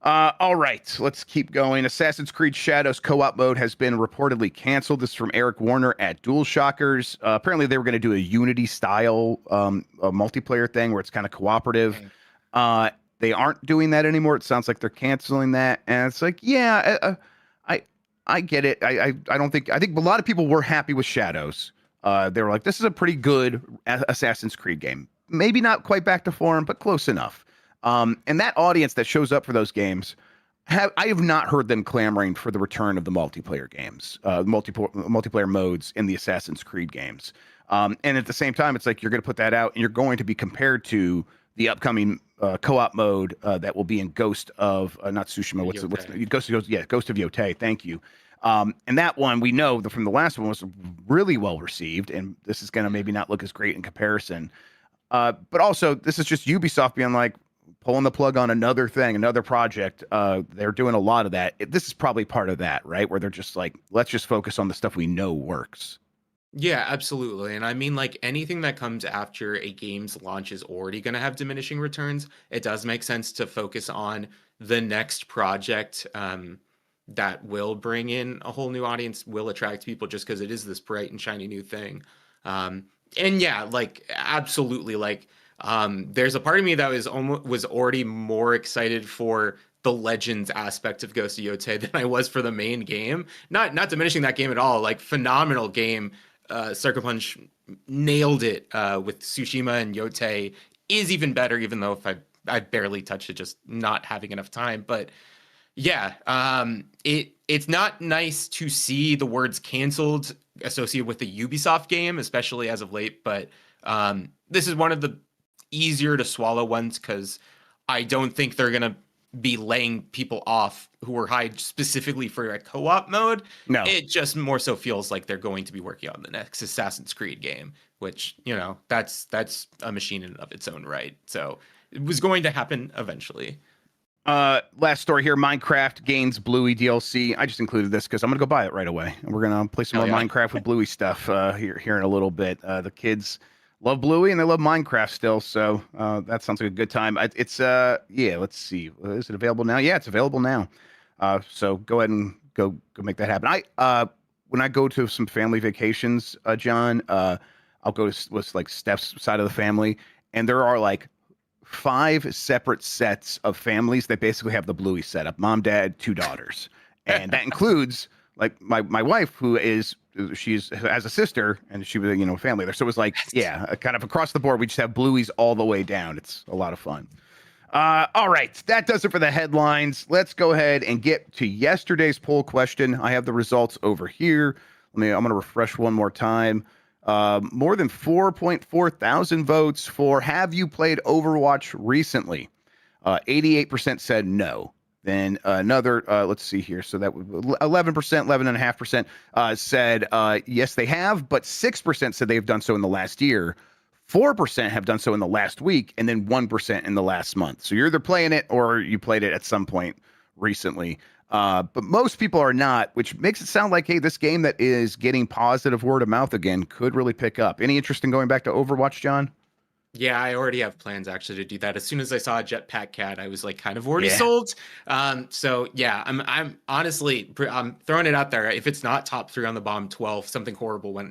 All right, let's keep going. Assassin's Creed Shadows co-op mode has been reportedly canceled. This is from Eric Warner at DualShockers. Apparently, they were going to do a Unity-style a multiplayer thing where it's kind of cooperative. They aren't doing that anymore. It sounds like they're canceling that, and it's like, yeah, I get it. I don't think, I think a lot of people were happy with Shadows. They were like, this is a pretty good Assassin's Creed game. Maybe not quite back to form, but close enough. And that audience that shows up for those games, I have not heard them clamoring for the return of the multiplayer games, multiplayer modes in the Assassin's Creed games. And at the same time, it's like, you're going to put that out, and you're going to be compared to the upcoming co-op mode that will be in Ghost of not Tsushima. What's Ghost of Yotei. Thank you. And that one, we know from the last one, was really well received, and this is going to maybe not look as great in comparison. But also, this is just Ubisoft being like, pulling the plug on another thing, another project. They're doing a lot of that. This is probably part of that, right? Where they're just like, let's just focus on the stuff we know works. Yeah, absolutely. And I mean, like, anything that comes after a game's launch is already going to have diminishing returns. It does make sense to focus on the next project that will bring in a whole new audience, will attract people, just because it is this bright and shiny new thing. And yeah, like, absolutely, like, there's a part of me that was already more excited for the Legends aspect of Ghost of Yotei than I was for the main game. Not diminishing that game at all. Like, phenomenal game. Sucker Punch nailed it with Tsushima, and Yotei is even better, even though if I barely touched it, just not having enough time. But yeah, it's not nice to see the words canceled associated with the Ubisoft game, especially as of late. But this is one of the easier to swallow ones, because I don't think they're gonna be laying people off who were hired specifically for a co-op mode. No. It just more so feels like they're going to be working on the next Assassin's Creed game, which, you know, that's a machine in and of its own right. So it was going to happen eventually. Last story here. Minecraft gains Bluey DLC. I just included this because I'm gonna go buy it right away, and we're gonna play some more Minecraft with Bluey stuff here in a little bit. The kids love Bluey and they love Minecraft still, so that sounds like a good time. It's yeah. Let's see. Is it available now? Yeah, it's available now. So go ahead and go make that happen. When I go to some family vacations, John, I'll go with like Steph's side of the family, and there are like 5 separate sets of families that basically have the Bluey setup: mom, dad, 2 daughters, and that includes like my wife, who she's has a sister, and she was family there. So it was like kind of across the board. We just have Blueys all the way down. It's a lot of fun. All right, that does it for the headlines. Let's go ahead and get to yesterday's poll question. I have the results over here. I'm going to refresh one more time. More than 4.4 thousand votes for have you played Overwatch recently? 88% said no. Then another, let's see here. So that 11%, 11.5% said yes, they have, but 6% said they've done so in the last year. 4% have done so in the last week, and then 1% in the last month. So you're either playing it or you played it at some point recently. But most people are not, which makes it sound like, hey, this game that is getting positive word of mouth again could really pick up. Any interest in going back to Overwatch, John? Yeah, I already have plans actually to do that. As soon as I saw a Jetpack Cat, I was like kind of already sold. So yeah, I'm honestly I'm throwing it out there. If it's not top 3 on the bomb 12, something horrible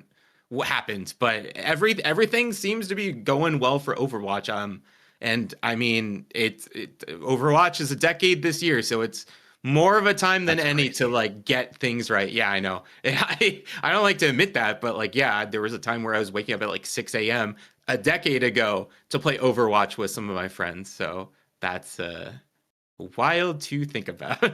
what happened. But everything seems to be going well for Overwatch. And I mean, Overwatch is a decade this year, so it's more of a time than any to like get things right. Yeah, I know. I don't like to admit that, but like, yeah, there was a time where I was waking up at like 6 a.m. a decade ago to play Overwatch with some of my friends. So that's wild to think about.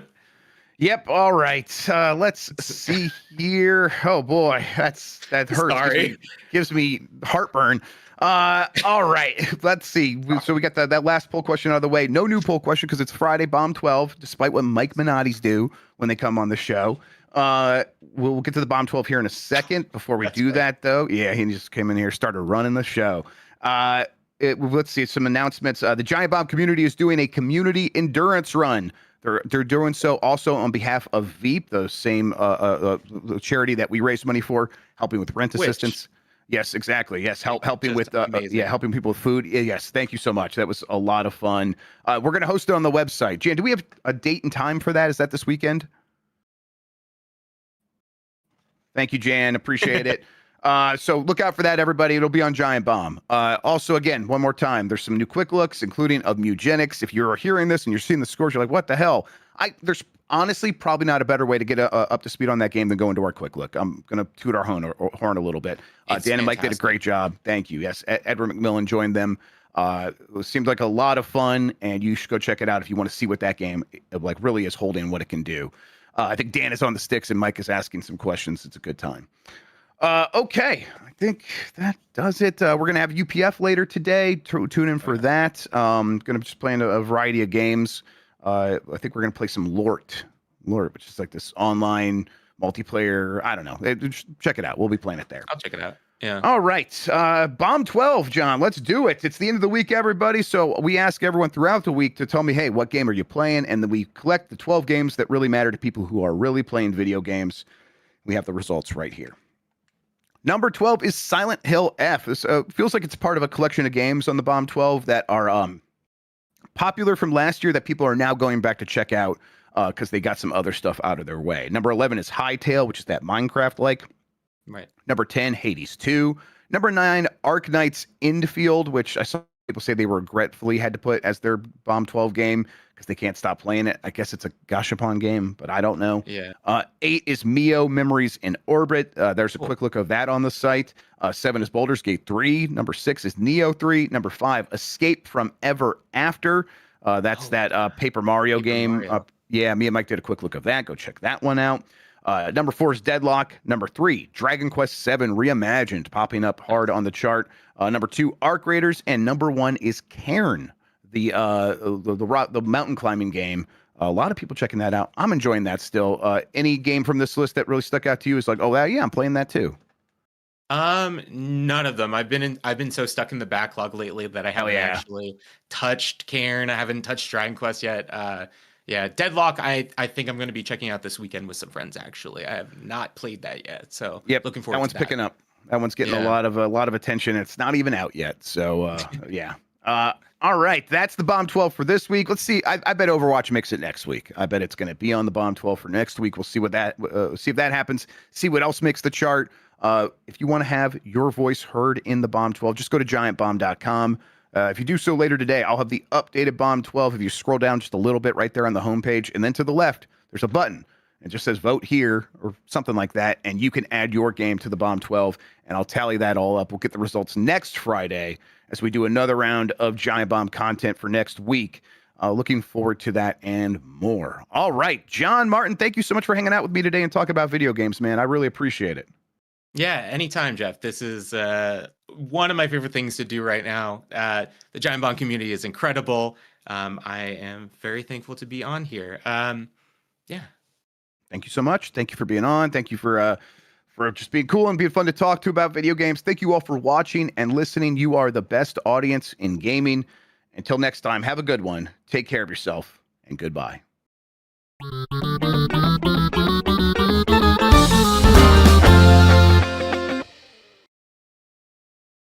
Yep. All right. Let's see here. Oh boy, that hurts. Sorry. Gives me heartburn. All right. Let's see. So we got that last poll question out of the way. No new poll question because it's Friday, Bomb 12, despite what Mike Minotti's do when they come on the show. We'll get to the Bomb 12 here in a second. Before we do that, though, yeah, he just came in here, started running the show. Let's see some announcements. The Giant Bomb community is doing a community endurance run. They're doing so also on behalf of Veep, the same charity that we raise money for, helping with rent assistance. Yes, exactly. Yes, helping with helping people with food. Yes, thank you so much. That was a lot of fun. We're going to host it on the website. Jan, do we have a date and time for that? Is that this weekend? Thank you, Jan. Appreciate it. So look out for that, everybody. It'll be on Giant Bomb. Also, again, one more time, there's some new quick looks, including of Mewgenics. If you're hearing this and you're seeing the scores, you're like, what the hell? There's honestly probably not a better way to get up to speed on that game than go into our quick look. I'm going to toot our horn a little bit. Dan and Mike did a great job. Thank you. Yes, Edward McMillan joined them. It seemed like a lot of fun, and you should go check it out if you want to see what that game like really is holding, what it can do. I think Dan is on the sticks and Mike is asking some questions. It's a good time. Okay, I think that does it. We're going to have UPF later today. Tune in for that. Going to just play a variety of games. I think we're going to play some Lort, which is like this online multiplayer. I don't know. Check it out. We'll be playing it there. I'll check it out. Yeah. All right. Bomb 12, John. Let's do it. It's the end of the week, everybody. So we ask everyone throughout the week to tell me, hey, what game are you playing? And then we collect the 12 games that really matter to people who are really playing video games. We have the results right here. Number 12 is Silent Hill F. This feels like it's part of a collection of games on the Bomb 12 that are popular from last year that people are now going back to check out because they got some other stuff out of their way. Number 11 is Hytale, which is that Minecraft-like. Right. Number 10, Hades 2. Number 9, Arknight's Endfield, which I saw people say they regretfully had to put as their Bomb 12 game because they can't stop playing it. I guess it's a Gashapon game, but I don't know. Yeah. 8 is Mio Memories in Orbit. There's a quick look of that on the site. 7 is Baldur's Gate 3. Number 6 is Neo 3. Number 5, Escape from Ever After. That's that Paper Mario game. Mario. Yeah, me and Mike did a quick look of that. Go check that one out. Number 4 is Deadlock. Number 3, Dragon Quest VII Reimagined, popping up hard on the chart. Number 2, Arc Raiders, and number 1 is Cairn, the mountain climbing game. A lot of people checking that out. I'm enjoying that still. Any game from this list that really stuck out to you is like, oh yeah, I'm playing that too. None of them. I've been so stuck in the backlog lately that I haven't yeah. actually touched Cairn. I haven't touched Dragon Quest yet. Yeah, Deadlock, I think I'm going to be checking out this weekend with some friends actually. I have not played that yet. So, Yep, looking that forward one's to that. picking up. That one's getting Yeah. a lot of attention. It's not even out yet. So yeah. All right, that's the Bomb 12 for this week. Let's see. I bet Overwatch makes it next week. I bet it's going to be on the Bomb 12 for next week. We'll see what that see if that happens. See what else makes the chart. If you want to have your voice heard in the Bomb 12, just go to giantbomb.com. If you do so later today, I'll have the updated Bomb 12. If you scroll down just a little bit right there on the homepage, and then to the left, there's a button. It just says vote here or something like that, and you can add your game to the Bomb 12, and I'll tally that all up. We'll get the results next Friday as we do another round of Giant Bomb content for next week. Looking forward to that and more. All right, Jon Martin, thank you so much for hanging out with me today and talking about video games, man. I really appreciate it. Yeah, anytime, Jeff. This is one of my favorite things to do right now. The Giant Bomb community is incredible. I am very thankful to be on here. Yeah. Thank you so much. Thank you for being on. Thank you for just being cool and being fun to talk to about video games. Thank you all for watching and listening. You are the best audience in gaming. Until next time, have a good one. Take care of yourself, and goodbye.